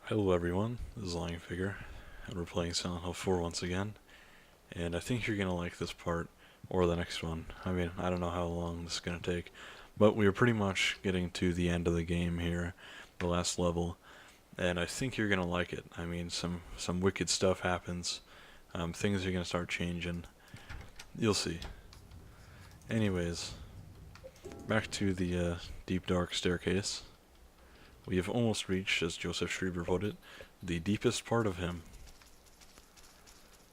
Hello everyone, this is Lying Figure, and we're playing Silent Hill 4 once again, and I think you're going to like this part, or the next one. I mean, I don't know how long this is going to take, but we are pretty much getting to the end of the game here, the last level, and I think you're going to like it. I mean, some wicked stuff happens, things are going to start changing, you'll see. Anyways, back to the deep dark staircase. We have almost reached, as Joseph Schreiber put it, the deepest part of him.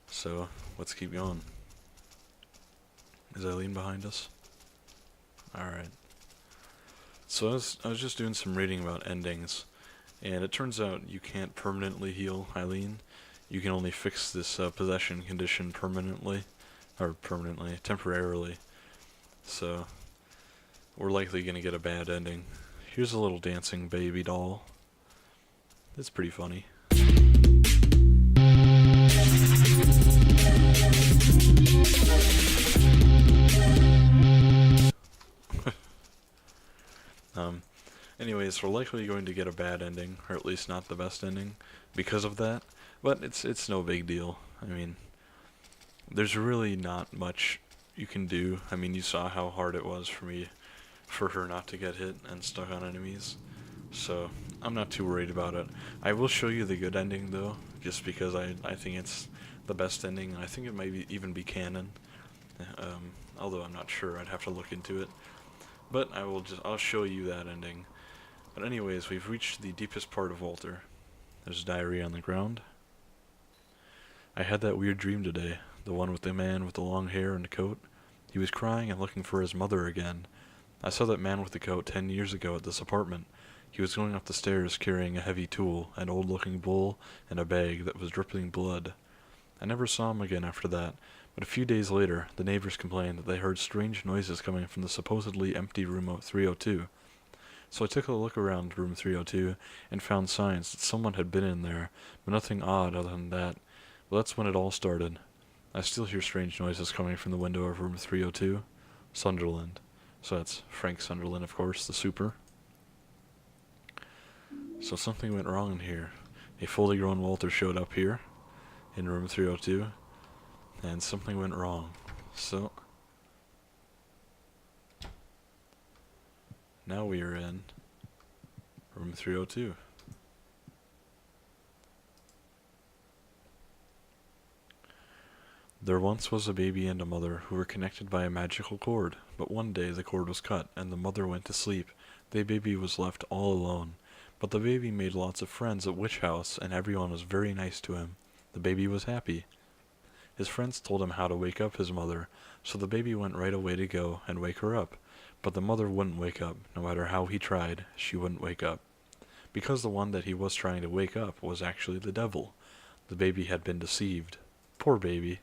So, let's keep going. Is Eileen behind us? Alright. So I was just doing some reading about endings, and it turns out you can't permanently heal Eileen. You can only fix this possession condition temporarily. So, we're likely going to get a bad ending. Here's a little dancing baby doll. It's pretty funny. Anyways, we're likely going to get a bad ending, or at least not the best ending, because of that. But it's no big deal. I mean, there's really not much you can do. I mean, you saw how hard it was for her not to get hit and stuck on enemies. So, I'm not too worried about it. I will show you the good ending, though, just because I think it's the best ending, and I think it might even be canon. Although I'm not sure, I'd have to look into it. But I'll show you that ending. But anyways, we've reached the deepest part of Walter. There's a diary on the ground. I had that weird dream today, the one with the man with the long hair and the coat. He was crying and looking for his mother again. I saw that man with the coat 10 years ago at this apartment. He was going up the stairs carrying a heavy tool, an old-looking bowl, and a bag that was dripping blood. I never saw him again after that, but a few days later, the neighbors complained that they heard strange noises coming from the supposedly empty room 302. So I took a look around room 302 and found signs that someone had been in there, but nothing odd other than that. Well, that's when it all started. I still hear strange noises coming from the window of room 302. Sunderland. So that's Frank Sunderland, of course, the super. So something went wrong in here. A fully grown Walter showed up here, in room 302, and something went wrong. So, now we are in room 302. There once was a baby and a mother who were connected by a magical cord, but one day the cord was cut and the mother went to sleep. The baby was left all alone. But the baby made lots of friends at Witch House, and everyone was very nice to him. The baby was happy. His friends told him how to wake up his mother, so the baby went right away to go and wake her up. But the mother wouldn't wake up. No matter how he tried, she wouldn't wake up. Because the one that he was trying to wake up was actually the devil. The baby had been deceived. Poor baby.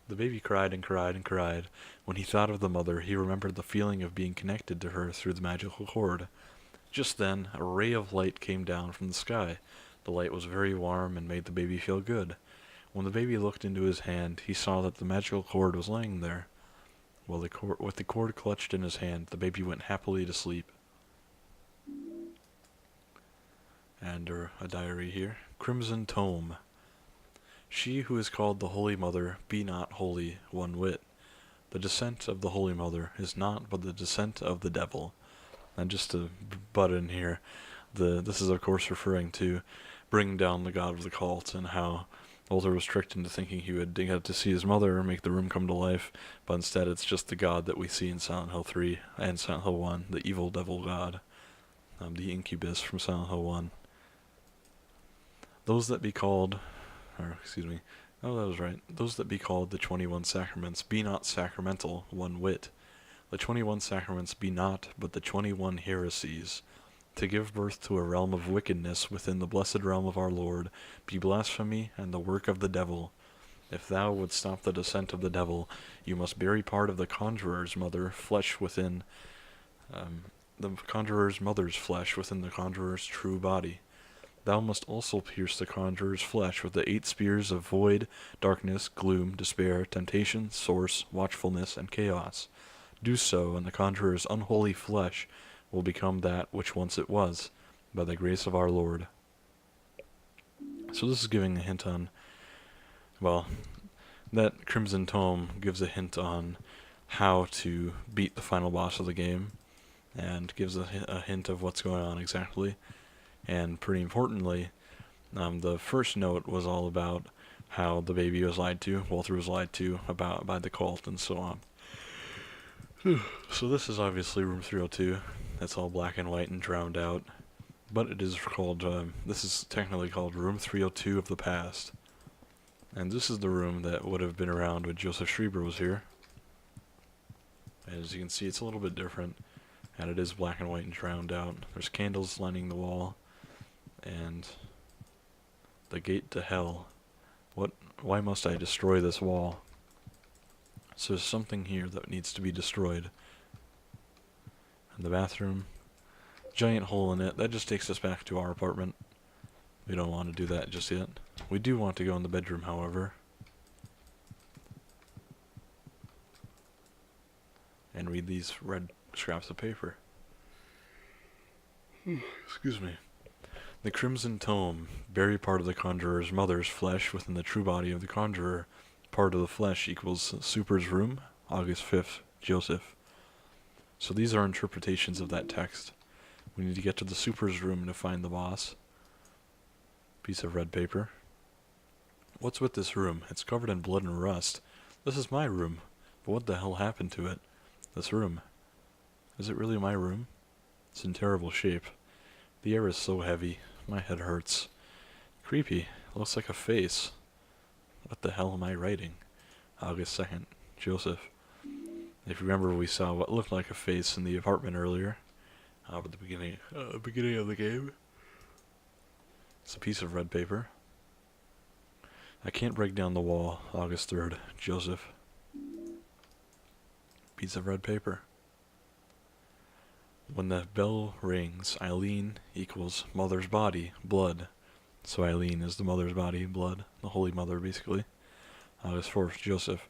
The baby cried and cried and cried. When he thought of the mother, he remembered the feeling of being connected to her through the magical cord. Just then, a ray of light came down from the sky. The light was very warm and made the baby feel good. When the baby looked into his hand, he saw that the magical cord was laying there. With the cord clutched in his hand, the baby went happily to sleep. And a diary here. Crimson Tome. She who is called the Holy Mother be not holy one whit. The descent of the Holy Mother is not but the descent of the devil. And just to butt in here, this is of course referring to bringing down the god of the cult and how Walter was tricked into thinking he would get to see his mother and make the room come to life, but instead it's just the god that we see in Silent Hill 3 and Silent Hill 1, the evil devil god, the incubus from Silent Hill 1. Those that be called, those that be called the 21 sacraments be not sacramental one whit. The 21 sacraments be not but the 21 heresies. To give birth to a realm of wickedness within the blessed realm of our Lord be blasphemy and the work of the devil. If thou would stop the descent of the devil, you must bury part of the conjurer's mother flesh within the conjurer's mother's flesh within the conjurer's true body. Thou must also pierce the conjurer's flesh with the 8 spears of void, darkness, gloom, despair, temptation, source, watchfulness, and chaos. Do so, and the conjurer's unholy flesh will become that which once it was, by the grace of our Lord. So this is giving a hint on, well, that Crimson Tome gives a hint on how to beat the final boss of the game, and gives a hint of what's going on exactly. And pretty importantly, the first note was all about how the baby was lied to, Walter was lied to about by the cult and so on. So this is obviously room 302. That's all black and white and drowned out. But it is called, this is technically called room 302 of the past. And this is the room that would have been around when Joseph Schreiber was here. And as you can see, it's a little bit different. And it is black and white and drowned out. There's candles lining the wall. And the gate to hell. Why must I destroy this wall? So there's something here that needs to be destroyed. And the bathroom, giant hole in it. That just takes us back to our apartment. We don't want to do that just yet. We do want to go in the bedroom, however. And read these red scraps of paper. Excuse me. The Crimson Tome. Bury part of the conjurer's mother's flesh within the true body of the conjurer. Part of the flesh equals Super's room. August 5th. Joseph. So these are interpretations of that text. We need to get to the Super's room to find the boss. Piece of red paper. What's with this room? It's covered in blood and rust. This is my room. But what the hell happened to it? This room. Is it really my room? It's in terrible shape. The air is so heavy. My head hurts. Creepy. Looks like a face. What the hell am I writing? August 2nd. Joseph. If you remember, we saw what looked like a face in the apartment earlier. At the beginning of the game. It's a piece of red paper. I can't break down the wall. August 3rd. Joseph. Piece of red paper. When the bell rings, Eileen equals mother's body, blood. So Eileen is the mother's body, blood. The Holy Mother, basically. August 4th. Joseph.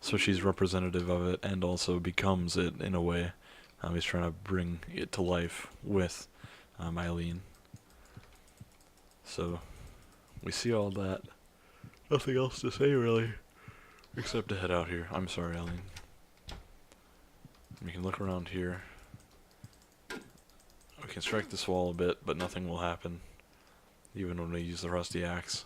So she's representative of it and also becomes it in a way. He's trying to bring it to life with Eileen. So we see all that. Nothing else to say, really. Except to head out here. I'm sorry, Eileen. We can look around here. We can strike this wall a bit, but nothing will happen. Even when we use the rusty axe.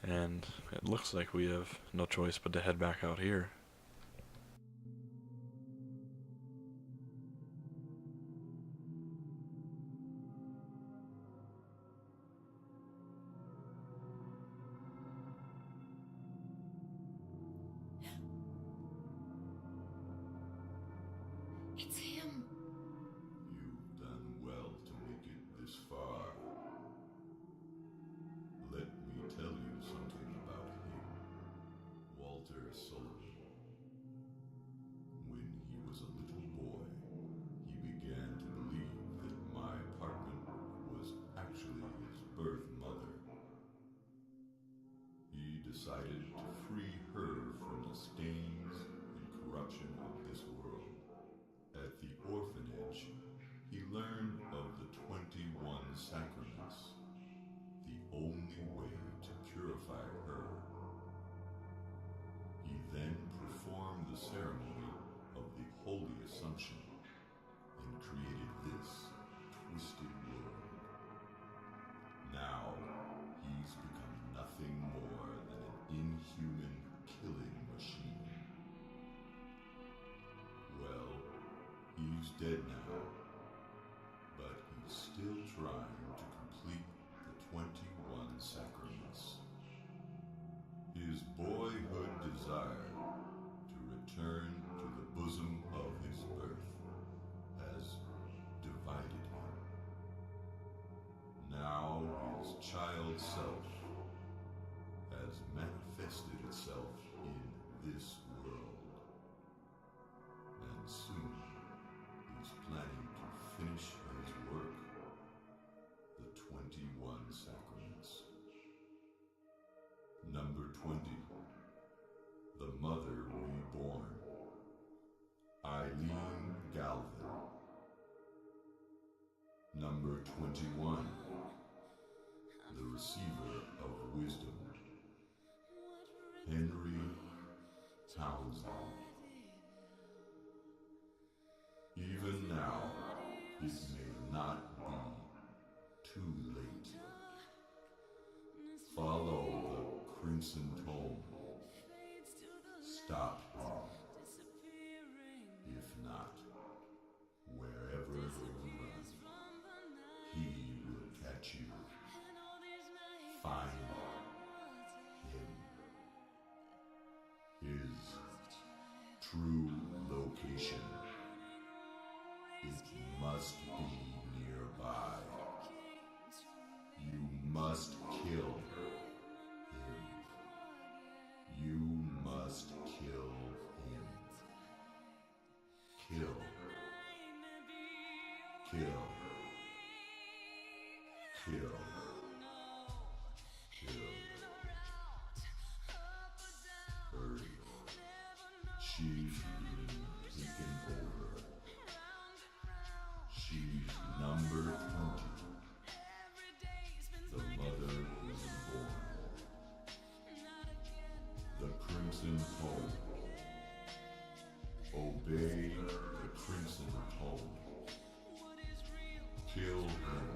And it looks like we have no choice but to head back out here. It's him. You've done well to make it this far. Let me tell you something about him, Walter Sullivan. When he was a little boy, he began to believe that my apartment was actually his birth mother. He decided to free her from the stains and corruption of this world. At the orphanage, he learned of the 21 sacraments, the only way to purify her. He then performed the ceremony of the Holy Assumption and created this twisted world. Now, he's become nothing more than an inhuman killing machine. Well, he's dead now, but he's still trying to complete the 21 sacraments. His boyhood desire to return to the bosom of his birth has divided him. Now his child self has manifested itself in this world. And soon he's planning to finish his work, the 21 sacraments. Number 20. The Mother Reborn. Eileen Galvin. Number 21. The receiver of wisdom. Henry Townsend. Even now, it may not be too late. Follow the crimson tome. Stop him. If not, wherever you run, he will catch you. Find him. His true location. It must be nearby. You must kill him. You must kill him. Kill. Kill. Kill. Kill. Hurry. She's being taken over. She's number 20. The mother isn't born. The crimson tome. Obey the crimson tome. Kill him.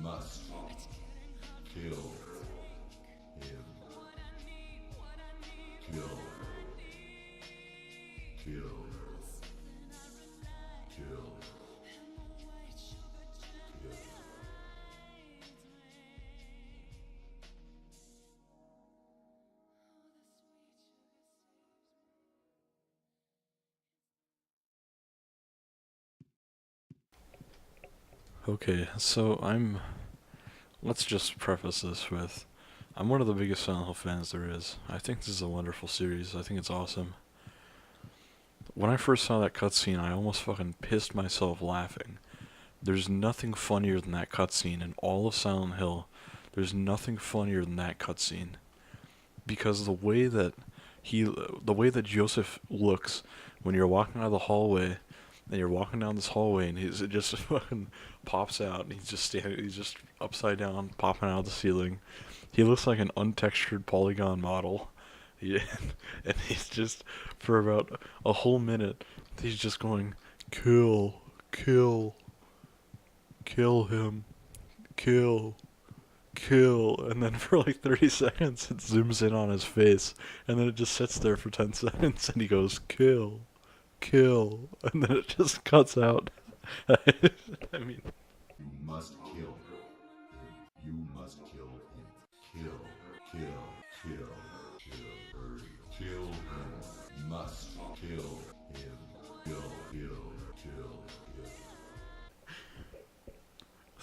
Must kill him. Kill. Kill. Kill. Kill. Okay, so let's just preface this with, I'm one of the biggest Silent Hill fans there is. I think this is a wonderful series. I think it's awesome. When I first saw that cutscene, I almost fucking pissed myself laughing. There's nothing funnier than that cutscene in all of Silent Hill. There's nothing funnier than that cutscene. Because the way that Joseph looks when you're walking out of the hallway, and you're walking down this hallway, and it just fucking pops out, and he's just upside down, popping out of the ceiling. He looks like an untextured polygon model. Yeah, and he's just, for about a whole minute, he's just going, kill, kill, kill him, kill, kill, and then for like 30 seconds it zooms in on his face, and then it just sits there for 10 seconds, and he goes, kill, kill, and then it just cuts out. I mean, You must kill him. You must kill him. Kill. Kill. Kill. Kill. Hurry. Kill him. Must kill him. Kill. Kill. Kill. Kill.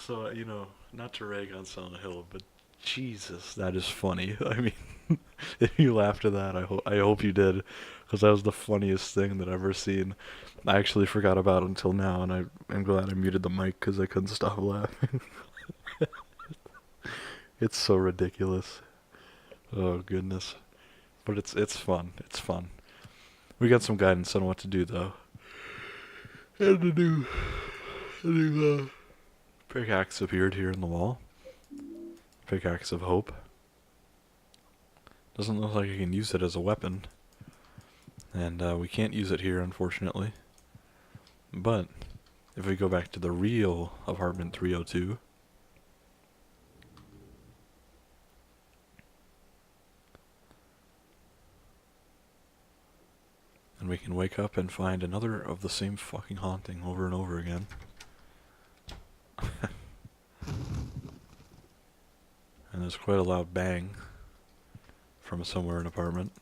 so, not to rag on Silent Hill, but Jesus, that is funny. I mean, if you laughed at that, I hope you did, because that was the funniest thing that I've ever seen. I actually forgot about it until now, and I'm glad I muted the mic because I couldn't stop laughing. It's so ridiculous. Oh goodness, but it's fun. It's fun. We got some guidance on what to do though. And a new pickaxe appeared here in the wall. Pickaxe of hope. Doesn't look like I can use it as a weapon. And we can't use it here, unfortunately. But if we go back to the real apartment 302, and we can wake up and find another of the same fucking haunting over and over again. And there's quite a loud bang from somewhere in an apartment.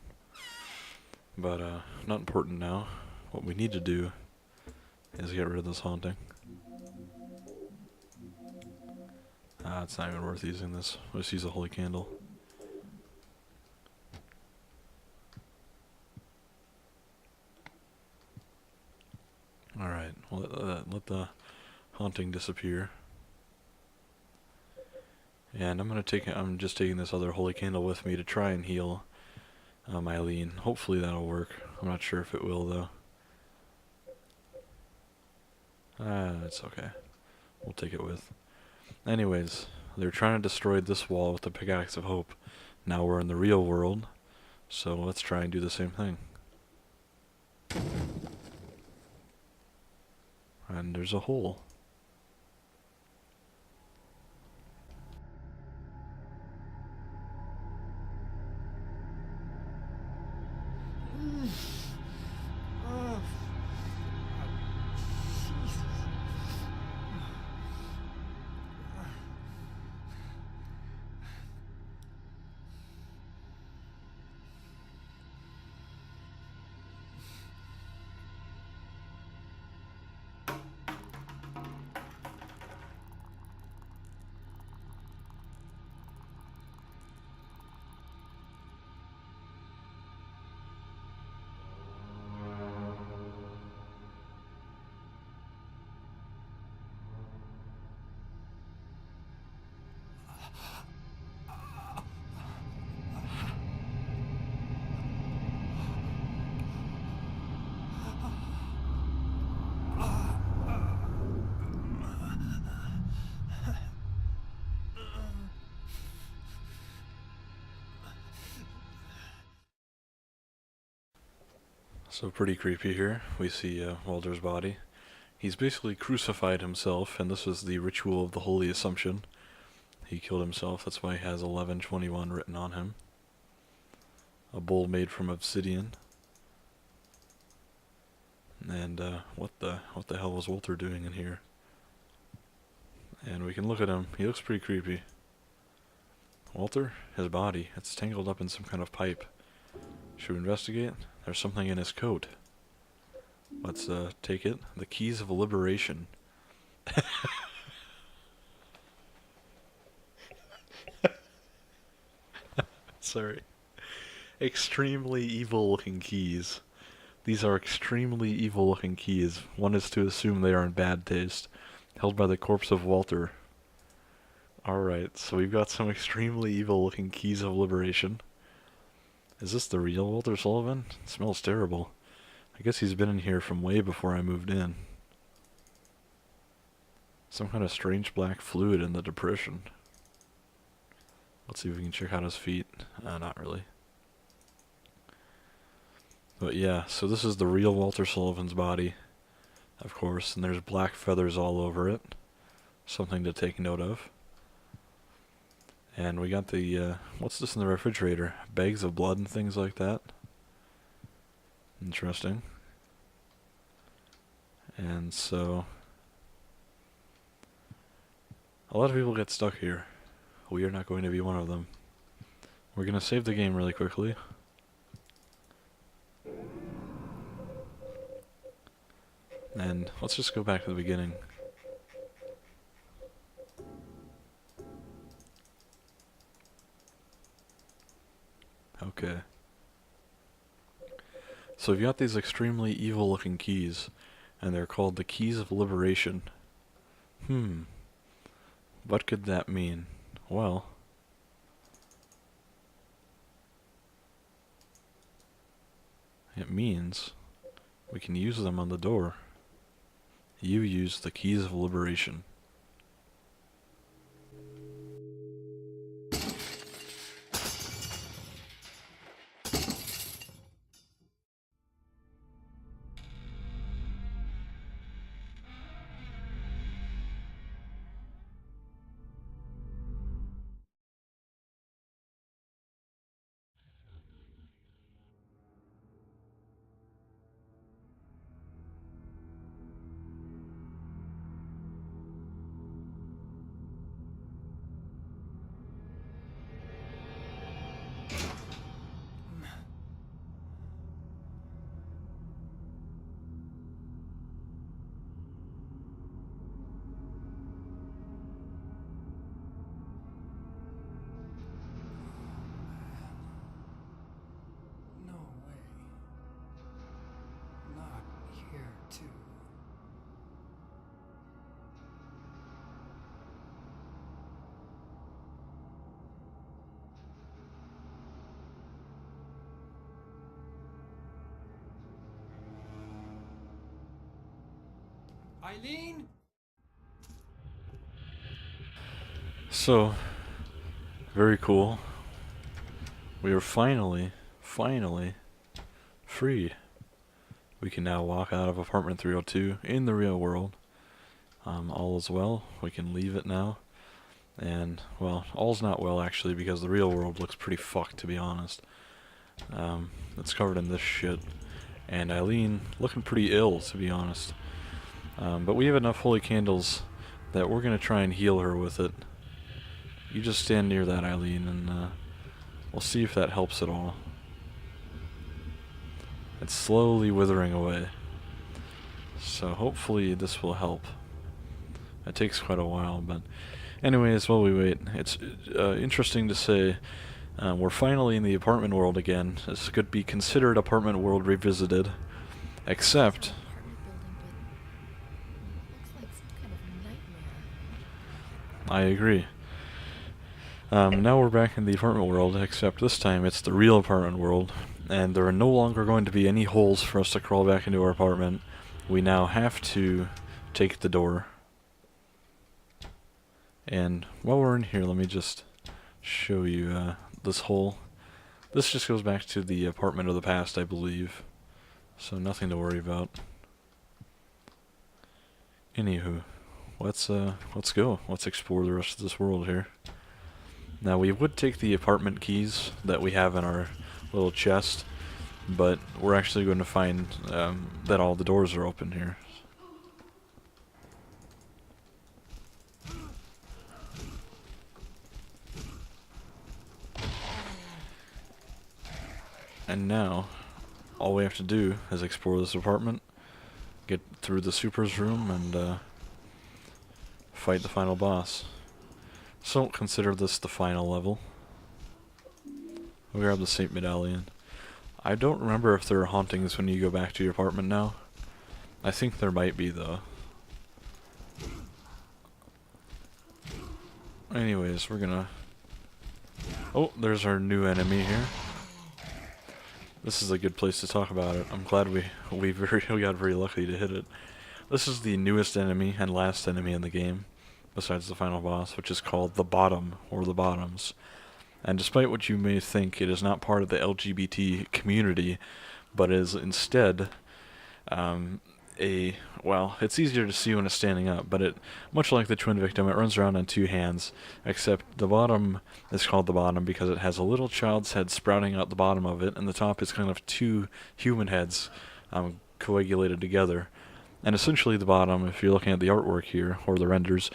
But not important now. What we need to do is get rid of this haunting. It's not even worth using this. Let's use a holy candle. Alright, well, let the haunting disappear. And I'm just taking this other holy candle with me to try and heal Eileen. Hopefully that'll work. I'm not sure if it will though. It's okay. We'll take it with. Anyways, they're trying to destroy this wall with the pickaxe of hope. Now we're in the real world, so let's try and do the same thing. And there's a hole. So pretty creepy here. We see Walter's body. He's basically crucified himself, and this was the ritual of the Holy Assumption. He killed himself, that's why he has 1121 written on him. A bowl made from obsidian. And what the hell was Walter doing in here? And we can look at him. He looks pretty creepy. Walter, his body, it's tangled up in some kind of pipe. Should we investigate? There's something in his coat. Let's take it. The keys of liberation. Sorry. Extremely evil looking keys. These are extremely evil looking keys. One is to assume they are in bad taste. Held by the corpse of Walter. Alright, so we've got some extremely evil looking keys of liberation. Is this the real Walter Sullivan? It smells terrible. I guess he's been in here from way before I moved in. Some kind of strange black fluid in the depression. Let's see if we can check out his feet. Not really. But yeah, so this is the real Walter Sullivan's body, of course, and there's black feathers all over it. Something to take note of. And we got the, what's this in the refrigerator? Bags of blood and things like that. Interesting. And so, a lot of people get stuck here. We are not going to be one of them. We're going to save the game really quickly. And let's just go back to the beginning. Okay. So we've got these extremely evil looking keys, and they're called the keys of liberation. What could that mean? Well, it means we can use them on the door. You use the keys of liberation. No way. Not here, too. Eileen? So, very cool. We are finally freed. We can now walk out of apartment 302 in the real world. All is well. We can leave it now. And, well, all's not well actually, because the real world looks pretty fucked, to be honest. It's covered in this shit. And Eileen looking pretty ill, to be honest. But we have enough holy candles that we're gonna try and heal her with it. You just stand near that, Eileen, and we'll see if that helps at all. It's slowly withering away. So hopefully this will help. It takes quite a while, but anyways, while we wait, it's interesting to say we're finally in the apartment world again. This could be considered apartment world revisited, except I agree. Now we're back in the apartment world, except this time it's the real apartment world, and there are no longer going to be any holes for us to crawl back into our apartment. We now have to take the door. And while we're in here, let me just show you this hole. This just goes back to the apartment of the past, I believe. So nothing to worry about. Anywho, let's go. Let's explore the rest of this world here. Now we would take the apartment keys that we have in our little chest, but we're actually going to find that all the doors are open here. And now, all we have to do is explore this apartment, get through the super's room, and fight the final boss. So don't consider this the final level. We'll grab the Saint Medallion. I don't remember if there are hauntings when you go back to your apartment now. I think there might be, though. Anyways, we're gonna... Oh, there's our new enemy here. This is a good place to talk about it. I'm glad we got very lucky to hit it. This is the newest enemy and last enemy in the game, besides the final boss, which is called the Bottom, or the Bottoms. And despite what you may think, it is not part of the LGBT community, but is instead well, it's easier to see when it's standing up, but much like the twin victim, it runs around on two hands, except the bottom is called the bottom because it has a little child's head sprouting out the bottom of it, and the top is kind of two human heads coagulated together. And essentially the bottom, if you're looking at the artwork here, or the renders,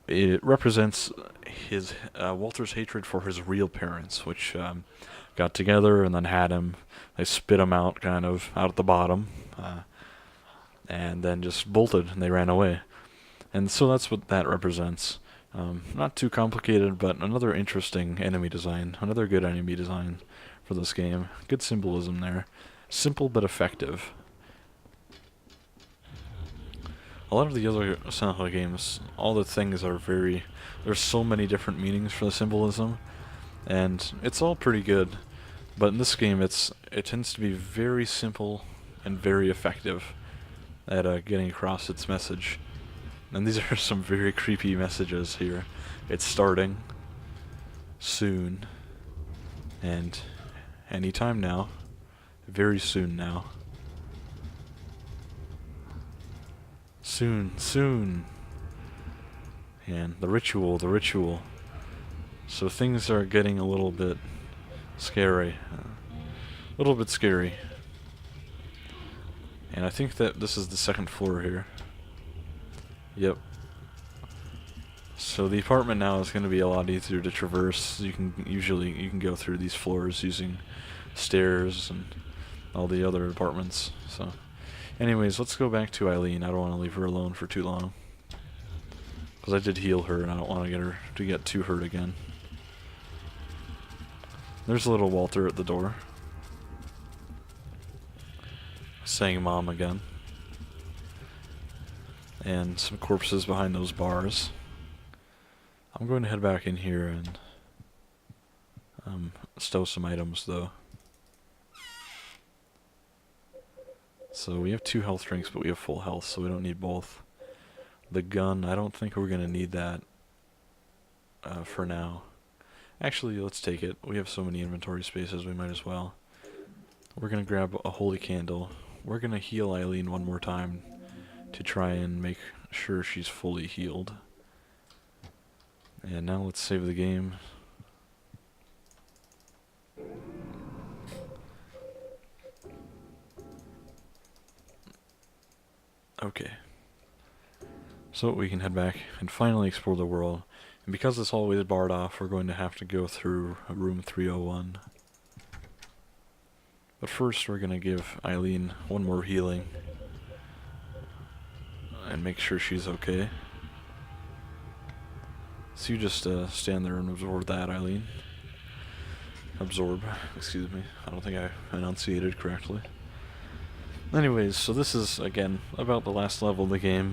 it represents his Walter's hatred for his real parents, which got together and then had him. They spit him out, kind of, out at the bottom. And then just bolted, and they ran away. And so that's what that represents. Not too complicated, but another interesting enemy design. Another good enemy design for this game. Good symbolism there. Simple but effective. A lot of the other Silent Hill games, all the things are very... There's so many different meanings for the symbolism, and it's all pretty good. But in this game, it tends to be very simple and very effective at getting across its message. And these are some very creepy messages here. It's starting soon, and anytime now, very soon now. Soon, soon. And the ritual. So things are getting a little bit scary. And I think that this is the second floor here. Yep. So the apartment now is going to be a lot easier to traverse. You can go through these floors using stairs and all the other apartments. So, anyways, let's go back to Eileen. I don't want to leave her alone for too long, because I did heal her, and I don't want to get too hurt again. There's little Walter at the door, saying "Mom" again. And some corpses behind those bars. I'm going to head back in here and stow some items, though. So we have 2 health drinks, but we have full health, so we don't need both. The gun, I don't think we're going to need that for now. Actually, let's take it. We have so many inventory spaces, we might as well. We're going to grab a holy candle. We're going to heal Eileen one more time to try and make sure she's fully healed. And now let's save the game. Okay. So we can head back and finally explore the world. And because it's always barred off, we're going to have to go through room 301. But first we're going to give Eileen one more healing. And make sure she's okay. So you just stand there and absorb that, Eileen. Absorb, excuse me. I don't think I enunciated correctly. Anyways, so this is, again, about the last level of the game.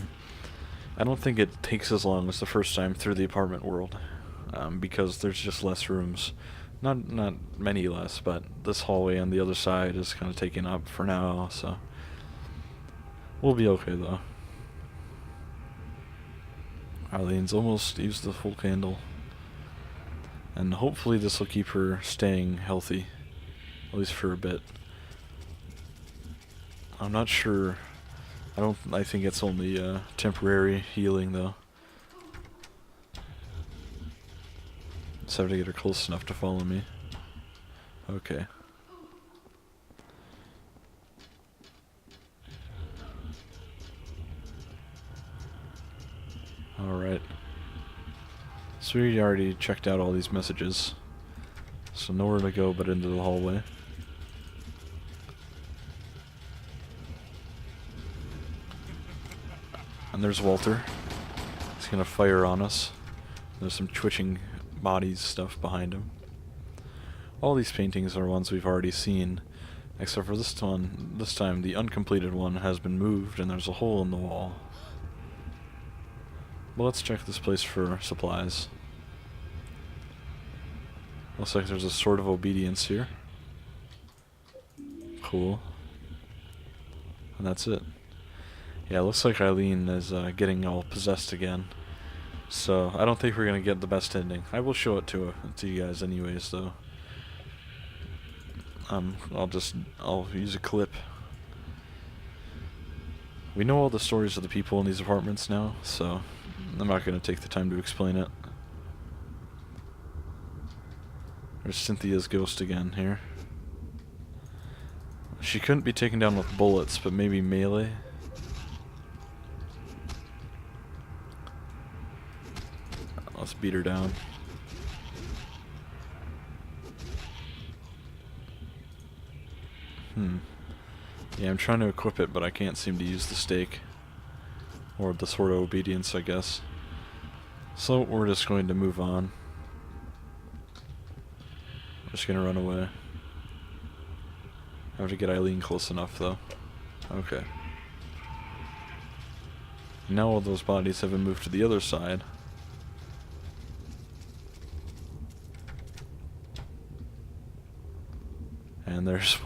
I don't think it takes as long as the first time through the apartment world, because there's just less rooms. Not many less, but this hallway on the other side is kind of taken up for now, so we'll be okay though. Eileen's almost used the full candle, and hopefully this will keep her staying healthy, at least for a bit. I'm not sure. I think it's only temporary healing though. Just have to get her close enough to follow me. Okay. Alright. So we already checked out all these messages. So nowhere to go but into the hallway. And there's Walter. He's gonna fire on us. There's some twitching bodies stuff behind him. All these paintings are ones we've already seen, except for this one. This time the uncompleted one has been moved and there's a hole in the wall. But let's check this place for supplies. Looks like there's a sword of obedience here. Cool. And that's it. Yeah, it looks like Eileen is getting all possessed again. So, I don't think we're going to get the best ending. I will show it to you guys anyways, though. I'll use a clip. We know all the stories of the people in these apartments now, so I'm not going to take the time to explain it. There's Cynthia's ghost again here. She couldn't be taken down with bullets, but maybe melee? Let's beat her down. Yeah, I'm trying to equip it, but I can't seem to use the stake. Or the sword of obedience, I guess. So we're just going to move on. I'm just gonna run away. I have to get Eileen close enough, though. Okay. Now all those bodies have been moved to the other side. And there's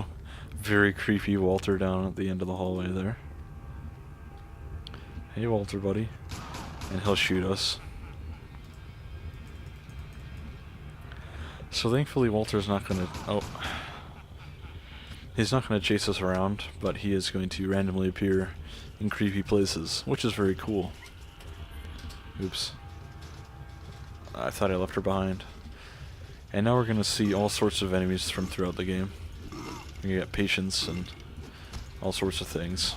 very creepy Walter down at the end of the hallway there. Hey Walter, buddy. And he'll shoot us. So thankfully Walter's not gonna... He's not gonna chase us around, but he is going to randomly appear in creepy places, which is very cool. Oops. I thought I left her behind. And now we're gonna see all sorts of enemies from throughout the game. You get patience and all sorts of things.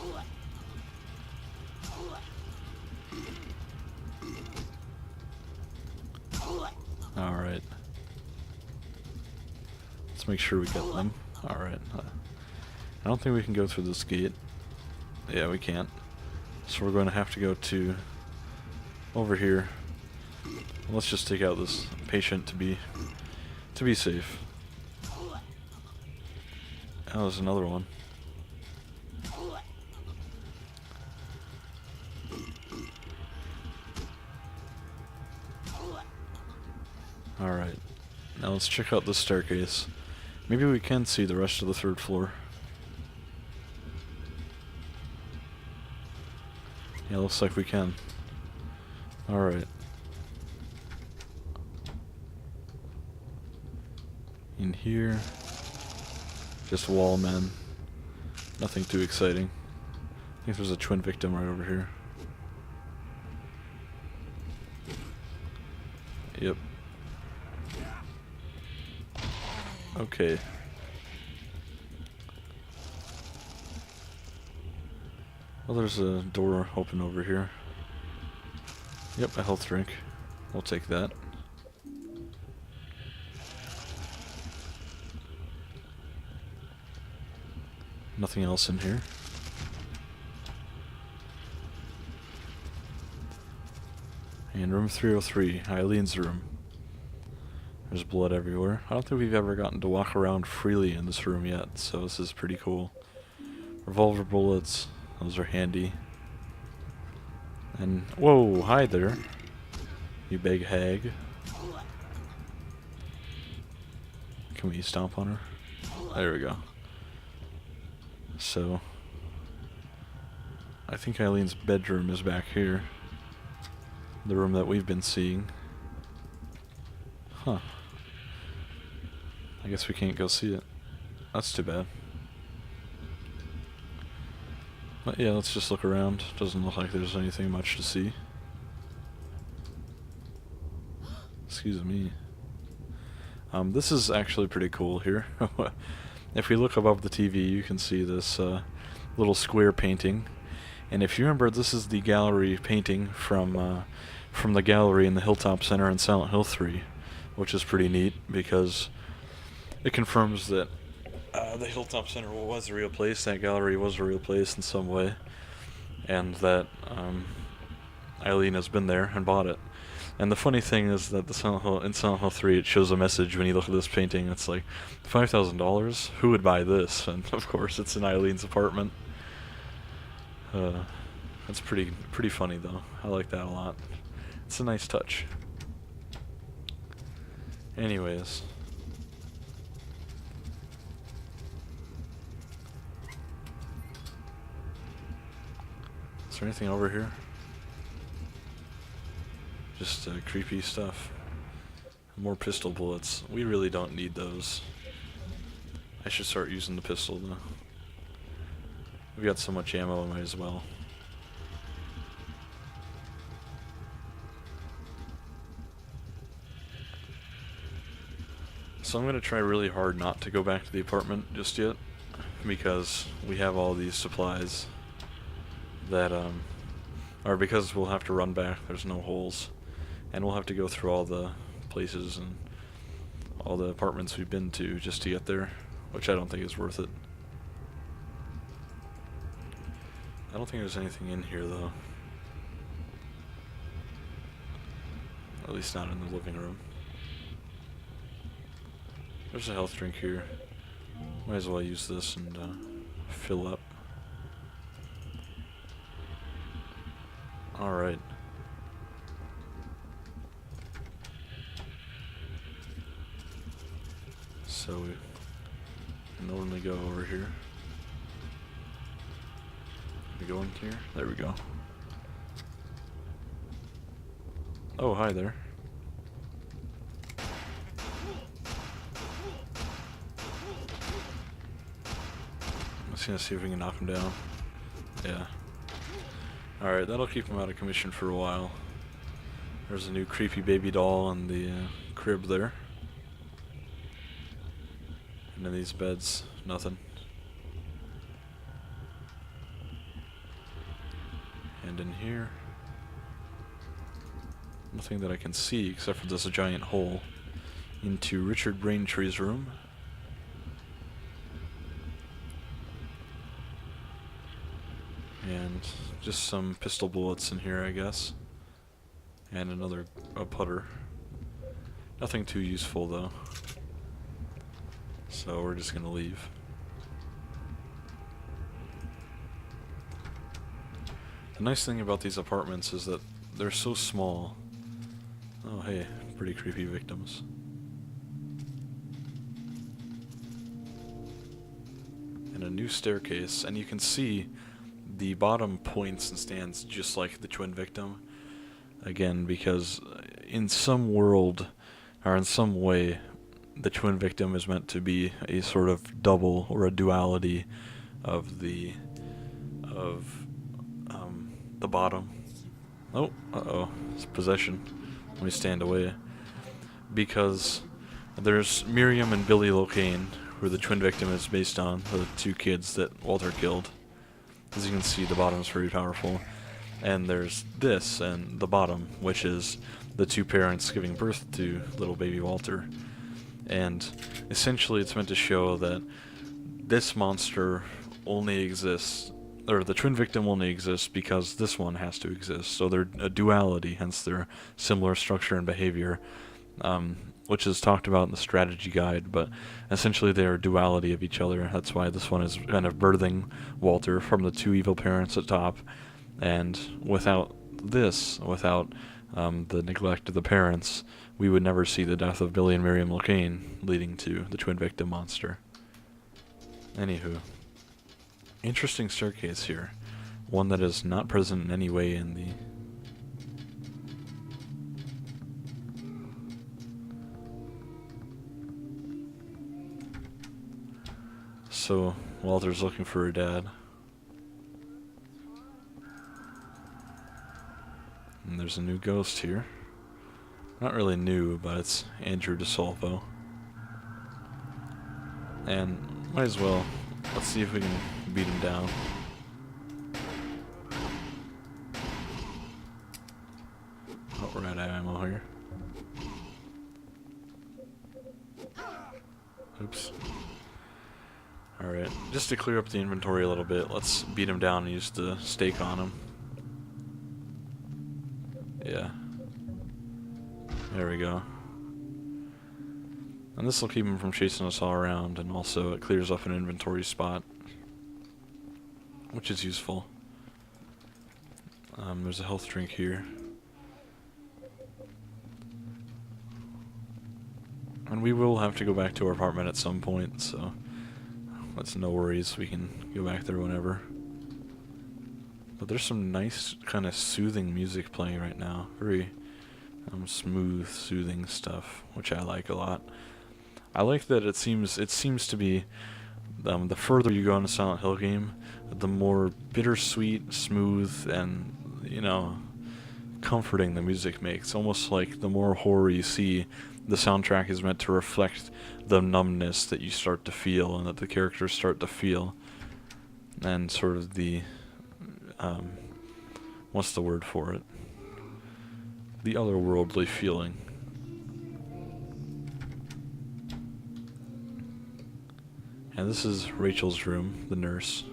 Alright. Let's make sure we get them. Alright. I don't think we can go through this gate. Yeah, we can't. So we're going to have to go to over here. Let's just take out this patient to be safe. Oh, there's another one. Alright. Now let's check out this staircase. Maybe we can see the rest of the third floor. Yeah, looks like we can. Alright. In here, just wall men. Nothing too exciting. I think there's a twin victim right over here. Yep. Okay. Well, there's a door open over here. Yep, a health drink. We'll take that. Nothing else in here. And room 303, Eileen's room. There's blood everywhere. I don't think we've ever gotten to walk around freely in this room yet, so this is pretty cool. Revolver bullets, those are handy. And, whoa, hi there, you big hag. Can we stomp on her? There we go. So, I think Eileen's bedroom is back here. The room that we've been seeing. Huh. I guess we can't go see it. That's too bad. But yeah, let's just look around. Doesn't look like there's anything much to see. Excuse me. This is actually pretty cool here. If we look above the TV, you can see this little square painting. And if you remember, this is the gallery painting from the gallery in the Hilltop Center in Silent Hill 3, which is pretty neat because it confirms that the Hilltop Center was a real place, that gallery was a real place in some way, and that Eileen has been there and bought it. And the funny thing is that in Silent Hill 3 it shows a message when you look at this painting. It's like, $5,000? Who would buy this? And of course it's in Eileen's apartment. That's pretty funny though. I like that a lot. It's a nice touch. Anyways. Is there anything over here? Just creepy stuff. More pistol bullets. We really don't need those. I should start using the pistol though. We've got so much ammo, I might as well. So I'm going to try really hard not to go back to the apartment just yet, because we have all these supplies that, or because we'll have to run back, there's no holes, and we'll have to go through all the places and all the apartments we've been to just to get there, which I don't think is worth it. I don't think there's anything in here though. At least not in the living room. There's a health drink here. Might as well use this and fill up. Alright. So we normally go over here. We go in here? There we go. Oh, hi there. Just gonna see if we can knock him down. Yeah. Alright, that'll keep him out of commission for a while. There's a new creepy baby doll in the crib there. And in these beds, nothing. And in here, nothing that I can see except for this giant hole into Richard Braintree's room. And just some pistol bullets in here, I guess. And a putter. Nothing too useful though. So we're just gonna leave. The nice thing about these apartments is that they're so small. Oh hey, pretty creepy victims. And a new staircase, and you can see the bottom points and stands just like the twin victim. again, because in some world, or in some way, the twin victim is meant to be a sort of double or a duality of the bottom. Oh, uh-oh, it's possession. Let me stand away. Because there's Miriam and Billy Locane, who the twin victim is based on, the two kids that Walter killed. As you can see, the bottom is very powerful. And there's this and the bottom, which is the two parents giving birth to little baby Walter. And essentially it's meant to show that this monster only exists, or the twin victim only exists because this one has to exist. So they're a duality, hence their similar structure and behavior, which is talked about in the strategy guide, but essentially they are a duality of each other. That's why this one is kind of birthing Walter from the two evil parents at top, and without this, without the neglect of the parents, we would never see the death of Billy and Miriam Locane, leading to the twin victim monster. Anywho, interesting staircase here. One that is not present in any way in the... So, Walter's looking for her dad. And there's a new ghost here. Not really new, but it's Andrew DeSolvo. And might as well, let's see if we can beat him down. Oh, we're out of ammo here. Oops. Alright, just to clear up the inventory a little bit, let's beat him down and use the stake on him. Yeah. There we go. And this will keep him from chasing us all around, and also it clears up an inventory spot, which is useful. There's a health drink here. And we will have to go back to our apartment at some point, so that's no worries, we can go back there whenever. But there's some nice kind of soothing music playing right now. Very smooth, soothing stuff, which I like a lot. I like that it seems to be the further you go in a Silent Hill game, the more bittersweet, smooth, and comforting the music makes. Almost like the more horror you see, the soundtrack is meant to reflect the numbness that you start to feel and that the characters start to feel, and sort of the what's the word for it? The otherworldly feeling. And this is Rachel's room, the nurse.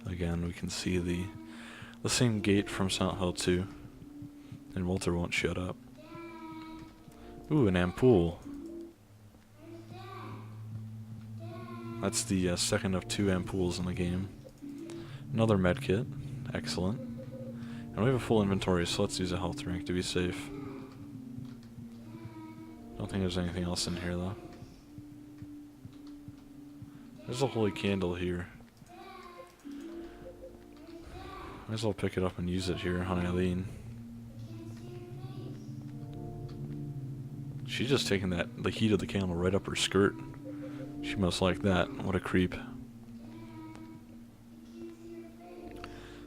Again, we can see the same gate from Silent Hill 2. And Walter won't shut up. Ooh, an ampoule. That's the second of 2 ampoules in the game. Another medkit. Excellent. And we have a full inventory, so let's use a health drink to be safe. Don't think there's anything else in here, though. There's a holy candle here. Might as well pick it up and use it here on Eileen. She's just taking the heat of the candle right up her skirt. She must like that. What a creep.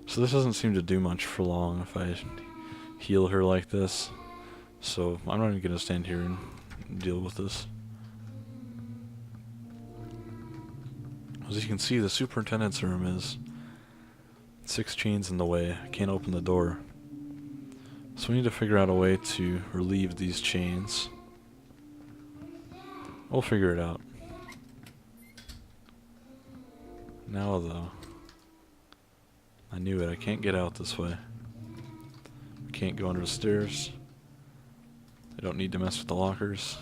So this doesn't seem to do much for long if I heal her like this. So I'm not even going to stand here and deal with this. As you can see, the superintendent's room is 6 chains in the way. I can't open the door. So we need to figure out a way to relieve these chains. We'll figure it out. Now though, I knew it. I can't get out this way. I can't go under the stairs. I don't need to mess with the lockers.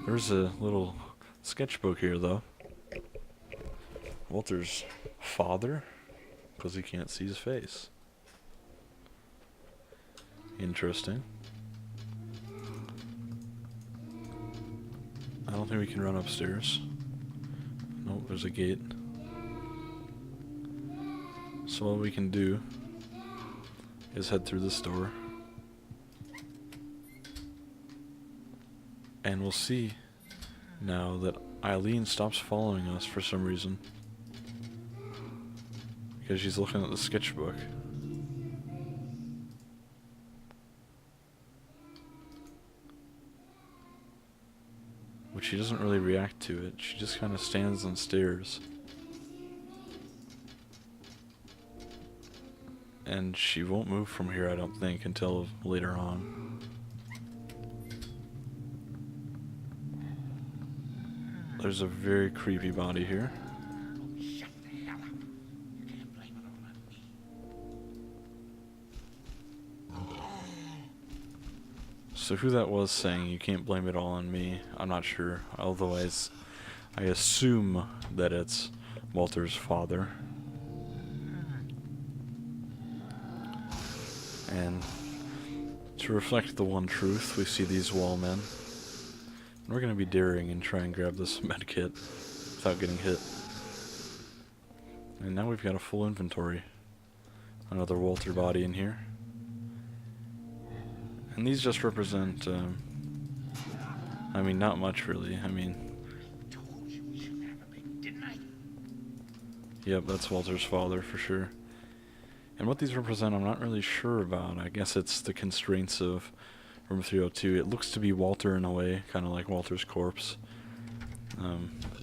There's a little sketchbook here though. Walter's father, because he can't see his face. Interesting. I don't think we can run upstairs. Nope, there's a gate. So what we can do is head through this door. And we'll see now that Eileen stops following us for some reason. Because she's looking at the sketchbook. But she doesn't really react to it. She just kind of stands and stares. And she won't move from here, I don't think, until later on. There's a very creepy body here. Shut the hell up. You can't blame it all on me. So who that was saying you can't blame it all on me, I'm not sure. Although I assume that it's Walter's father. And to reflect the one truth, we see these wall men. And we're going to be daring and try and grab this med kit without getting hit. And now we've got a full inventory. Another Walter body in here. And these just represent, I mean, not much really. I mean, I told you we shouldn't have a baby, didn't I? yep, that's Walter's father for sure. And what these represent, I'm not really sure about. I guess it's the constraints of Room 302. It looks to be Walter in a way, kind of like Walter's corpse.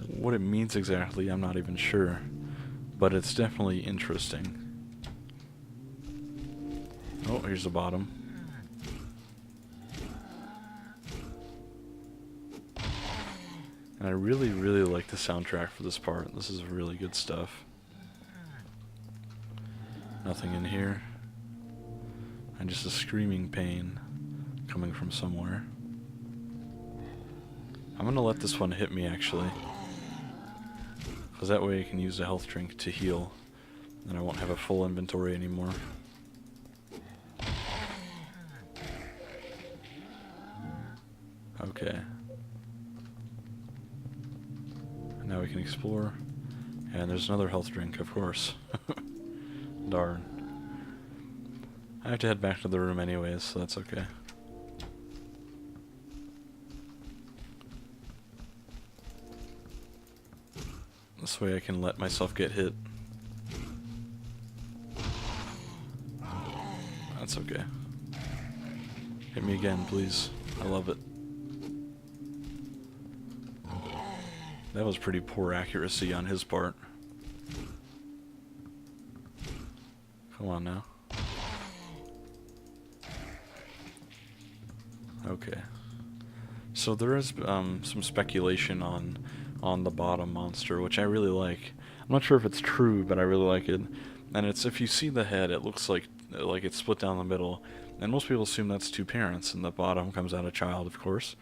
What it means exactly, I'm not even sure. But it's definitely interesting. Oh, here's the bottom. And I really, really like the soundtrack for this part. This is really good stuff. Nothing in here. And just a screaming pain coming from somewhere. I'm gonna let this one hit me actually. Because that way I can use a health drink to heal. And I won't have a full inventory anymore. Okay. And now we can explore. And there's another health drink, of course. Darn. I have to head back to the room anyways, so that's okay. This way I can let myself get hit. That's okay. Hit me again, please. I love it. That was pretty poor accuracy on his part. Come on now. Okay. So there is some speculation on the bottom monster, which I really like. I'm not sure if it's true, but I really like it. And it's, if you see the head, it looks like it's split down the middle. And most people assume that's two parents, and the bottom comes out a child, of course.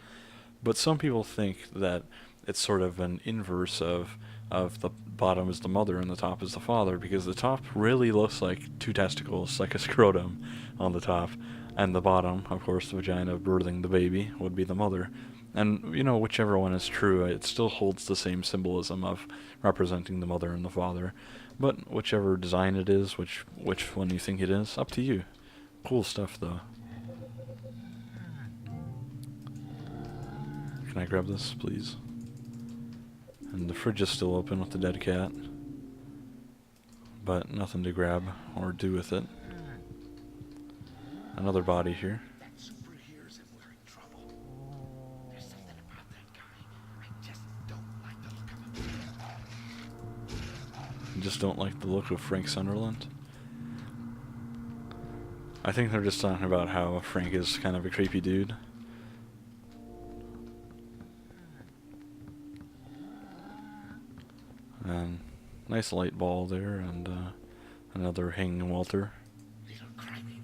But some people think that it's sort of an inverse of the bottom is the mother and the top is the father, because the top really looks like two testicles, like a scrotum on the top, and the bottom, of course, the vagina birthing the baby, would be the mother. And, you know, whichever one is true, it still holds the same symbolism of representing the mother and the father. But whichever design it is, which one you think it is, up to you. Cool stuff, though. Can I grab this, please? And the fridge is still open with the dead cat. But nothing to grab or do with it. Another body here. That superhero's in we're in trouble. There's something about that guy. I just don't like the look of him. You just don't like the look of Frank Sunderland? I think they're just talking about how Frank is kind of a creepy dude. And nice light ball there, and another hanging Walter. Little crybaby.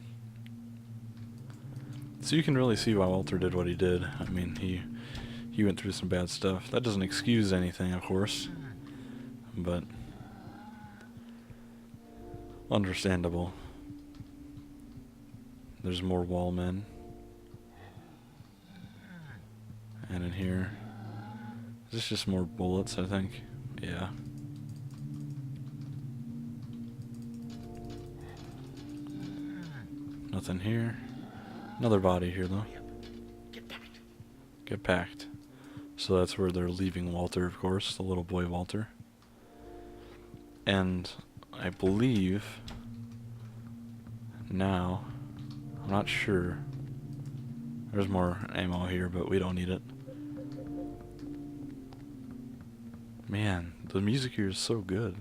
So you can really see why Walter did what he did. I mean, he went through some bad stuff. That doesn't excuse anything, of course, but understandable. There's more wall men. And in here, is this just more bullets, I think? Yeah. Nothing here. Another body here, though. Hurry up. Get packed. Get packed. So that's where they're leaving Walter, of course, the little boy Walter. And I believe now, I'm not sure. There's more ammo here, but we don't need it. Man, the music here is so good.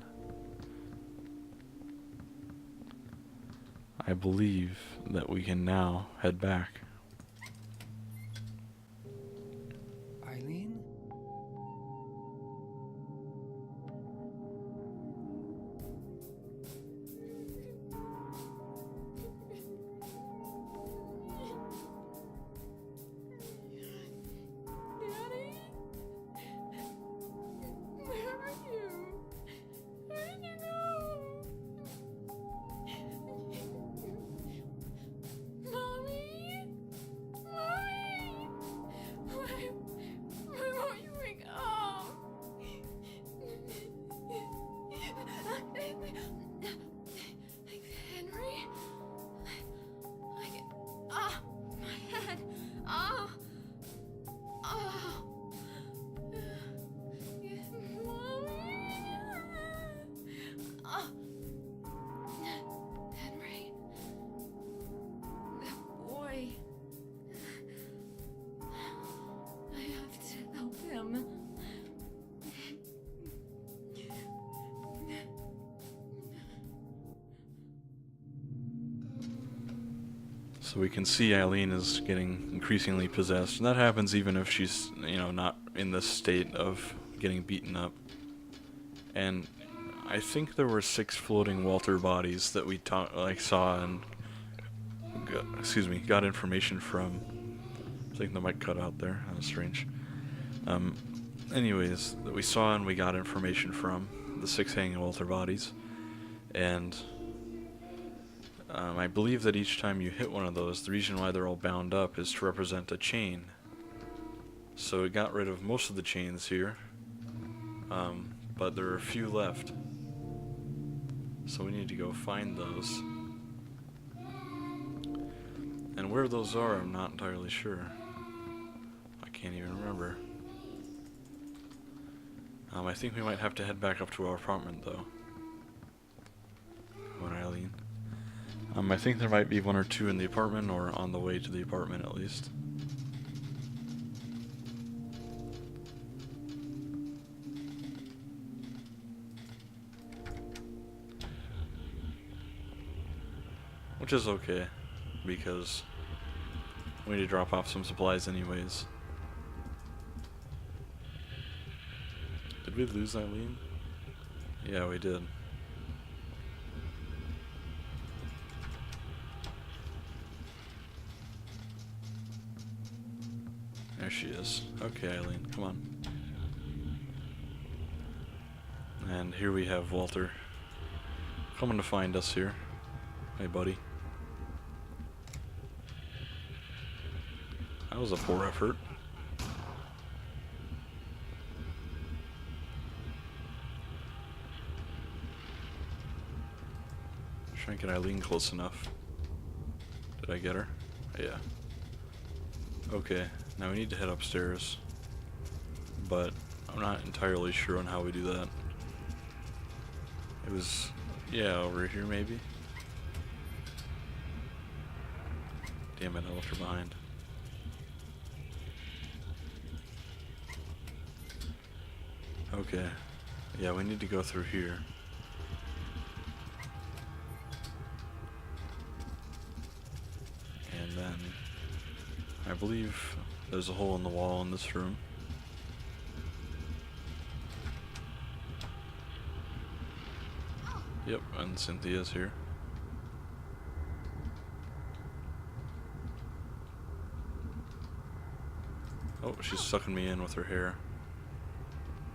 I believe that we can now head back. Eileen? Daddy? Where are you? Where did you go? Mommy? Mommy? Why won't you wake up? Henry? My head. Oh. Henry? That boy. I have to help him. So we can see Eileen is getting increasingly possessed. And that happens even if she's, not in this state of getting beaten up. And I think there were 6 floating Walter bodies that we saw and got information from. I think the mic cut out there. That was strange. Anyways, that we saw and we got information from the 6 hanging Walter bodies. And I believe that each time you hit one of those, the reason why they're all bound up is to represent a chain. So it got rid of most of the chains here, but there are a few left. So we need to go find those. And where those are, I'm not entirely sure. I can't even remember. I think we might have to head back up to our apartment, though. Come on, Eileen. I think there might be 1 or 2 in the apartment, or on the way to the apartment at least. Which is okay, because we need to drop off some supplies anyways. Did we lose Eileen? Yeah, we did. There she is. Okay, Eileen, come on. And here we have Walter coming to find us here. Hey, buddy. That was a poor effort. Trying to get Eileen close enough. Did I get her? Yeah. Okay, now we need to head upstairs. But I'm not entirely sure on how we do that. It was, yeah, over here maybe? Damn it, I left her behind. Okay. Yeah, we need to go through here. And then I believe there's a hole in the wall in this room. Yep, and Cynthia's here. Oh, she's sucking me in with her hair.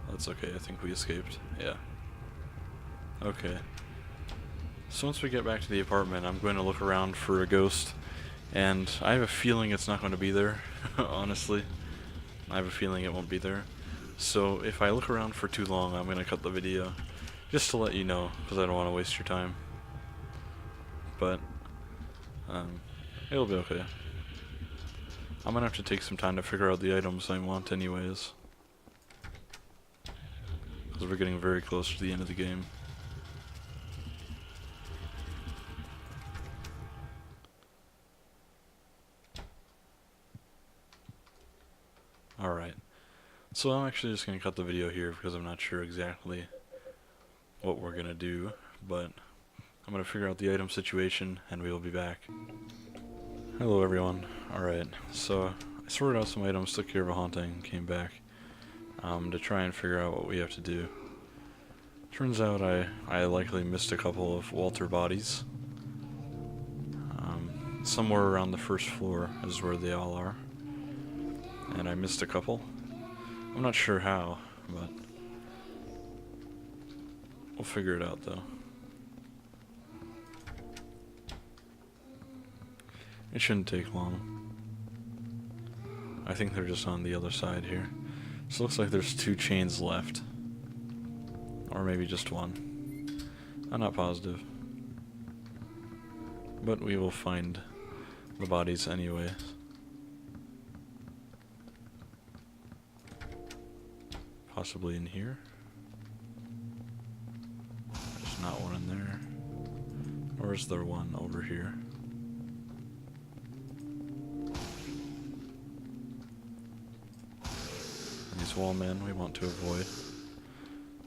That's okay, I think we escaped. Yeah. Okay. So once we get back to the apartment, I'm going to look around for a ghost. And I have a feeling it's not going to be there, honestly. I have a feeling it won't be there. So if I look around for too long, I'm going to cut the video. Just to let you know, because I don't want to waste your time. But, It'll be okay. I'm gonna have to take some time to figure out the items I want anyways. Because we're getting very close to the end of the game. Alright. So I'm actually just gonna cut the video here because I'm not sure exactly what we're gonna do, but I'm gonna figure out the item situation and we will be back. Hello everyone. Alright, so I sorted out some items, took care of a haunting, came back to try and figure out what we have to do. Turns out I likely missed a couple of Walter bodies. Somewhere around the first floor is where they all are. And I missed a couple. I'm not sure how, but we'll figure it out though. It shouldn't take long. I think they're just on the other side here. So it looks like there's 2 chains left. Or maybe just 1. I'm not positive. But we will find the bodies anyways. Possibly in here. There's not one in there. Or is there one over here? These wall men we want to avoid.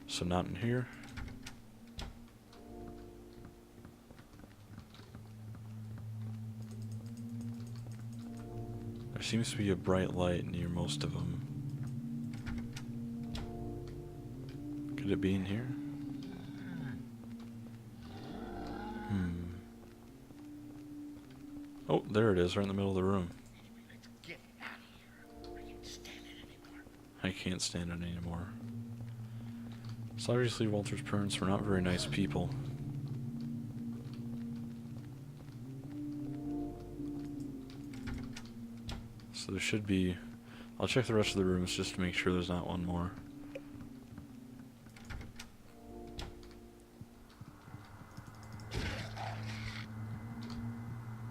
So not in here. There seems to be a bright light near most of them. Could it be in here? Oh, there it is, right in the middle of the room. Let's get out of here. I can't stand it anymore. I can't stand it anymore. So obviously Walter's parents were not very nice people. So there should be... I'll check the rest of the rooms just to make sure there's not one more.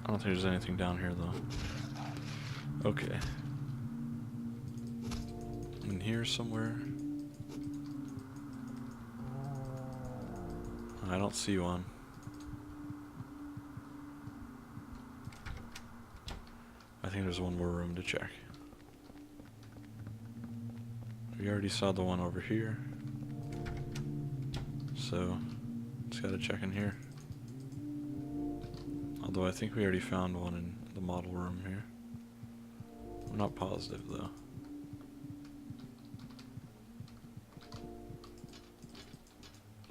I don't think there's anything down here though. Okay. In here somewhere. I don't see one. I think there's one more room to check. We already saw the one over here. So, just gotta check in here. Although I think we already found one in the model room here. I'm not positive though.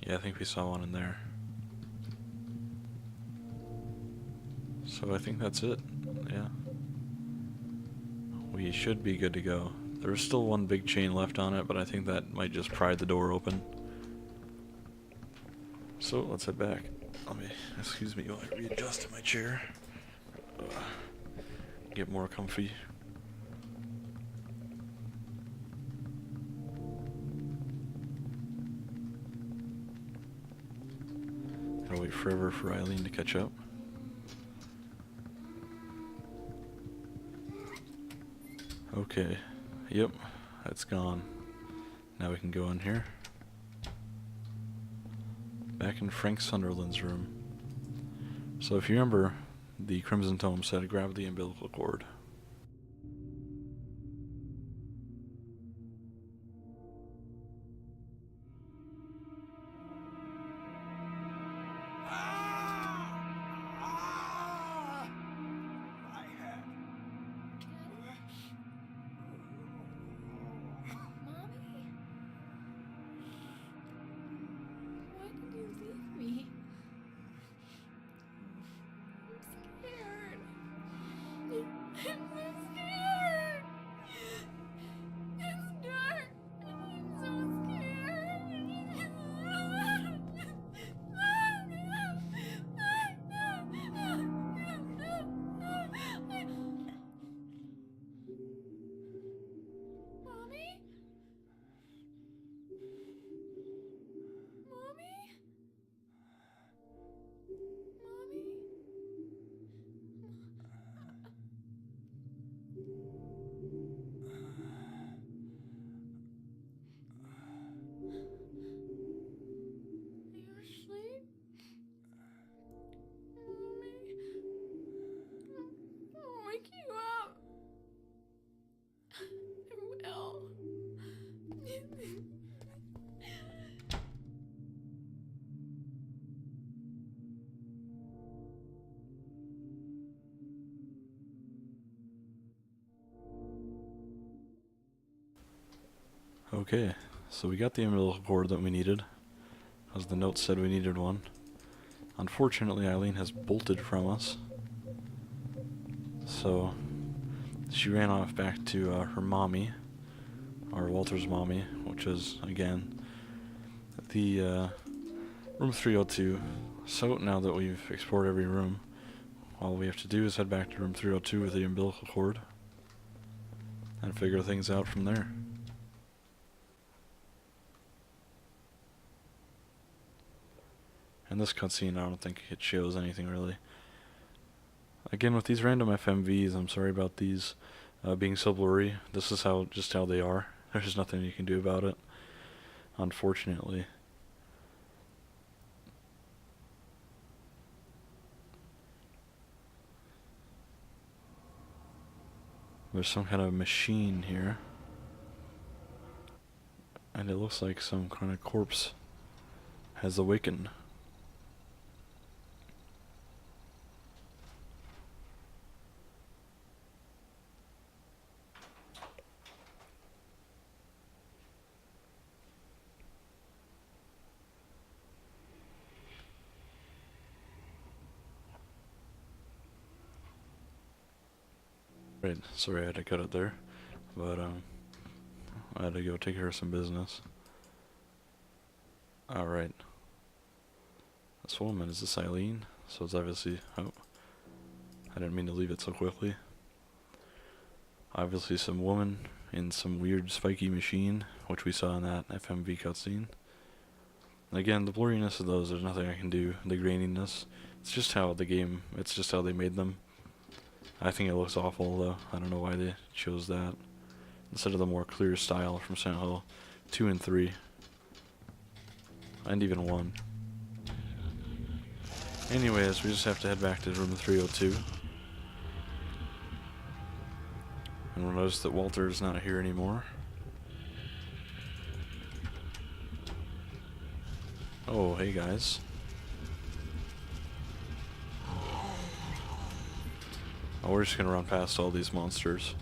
Yeah, I think we saw one in there. So I think that's it. Yeah. We should be good to go. There's still one big chain left on it, but I think that might just pry the door open. So let's head back. Excuse me while I readjust in my chair. Get more comfy. Gotta wait forever for Eileen to catch up. Okay. Yep, that's gone. Now we can go in here. Back in Frank Sunderland's room. So if you remember, the Crimson Tome said grab the umbilical cord. My head. Mommy? Why did you leave me? I'm scared. I'm so scared. It's dark. I'm so scared. Mommy? Mommy? Mommy? Okay, so we got the umbilical cord that we needed, as the note said we needed one. Unfortunately, Eileen has bolted from us, so she ran off back to her mommy, or Walter's mommy, which is, again, the room 302. So now that we've explored every room, all we have to do is head back to room 302 with the umbilical cord and figure things out from there. And this cutscene, I don't think it shows anything really. Again, with these random FMVs, I'm sorry about these being so blurry. This is just how they are. There's nothing you can do about it, unfortunately. There's some kind of machine here, and it looks like some kind of corpse has awakened. Right, sorry I had to cut it there, but I had to go take care of some business. Alright. This woman, is this Eileen? So it's obviously, oh, I didn't mean to leave it so quickly. Obviously some woman in some weird spiky machine, which we saw in that FMV cutscene. And again, the blurriness of those, there's nothing I can do. The graininess, it's just how the game, it's just how they made them. I think it looks awful though. I don't know why they chose that instead of the more clear style from Silent Hill 2 and 3. And even 1. Anyways, we just have to head back to room 302. And we'll notice that Walter is not here anymore. Oh, hey guys. Oh, we're just gonna run past all these monsters.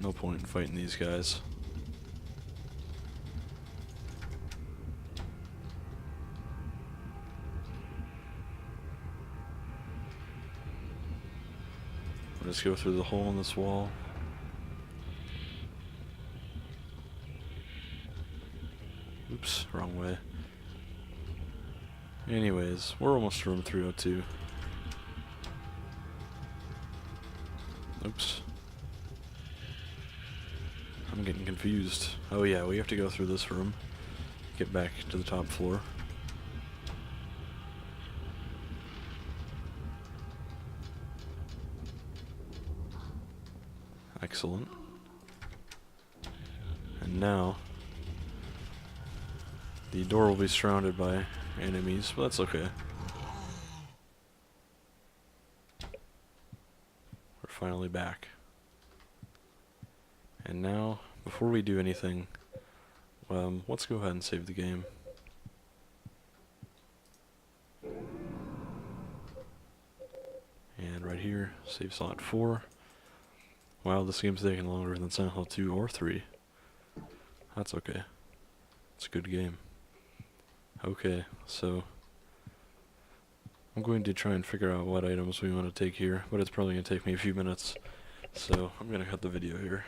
No point in fighting these guys. We'll just go through the hole in this wall. Oops, wrong way. Anyways, we're almost to room 302. Oops. I'm getting confused. Oh yeah, we have to go through this room. Get back to the top floor. Excellent. And now, the door will be surrounded by enemies, but that's okay. We're finally back. And now, before we do anything, let's go ahead and save the game. And right here, save slot 4. Wow, this game's taking longer than Silent Hill 2 or 3. That's okay. It's a good game. Okay, so I'm going to try and figure out what items we want to take here, but it's probably going to take me a few minutes, so I'm going to cut the video here.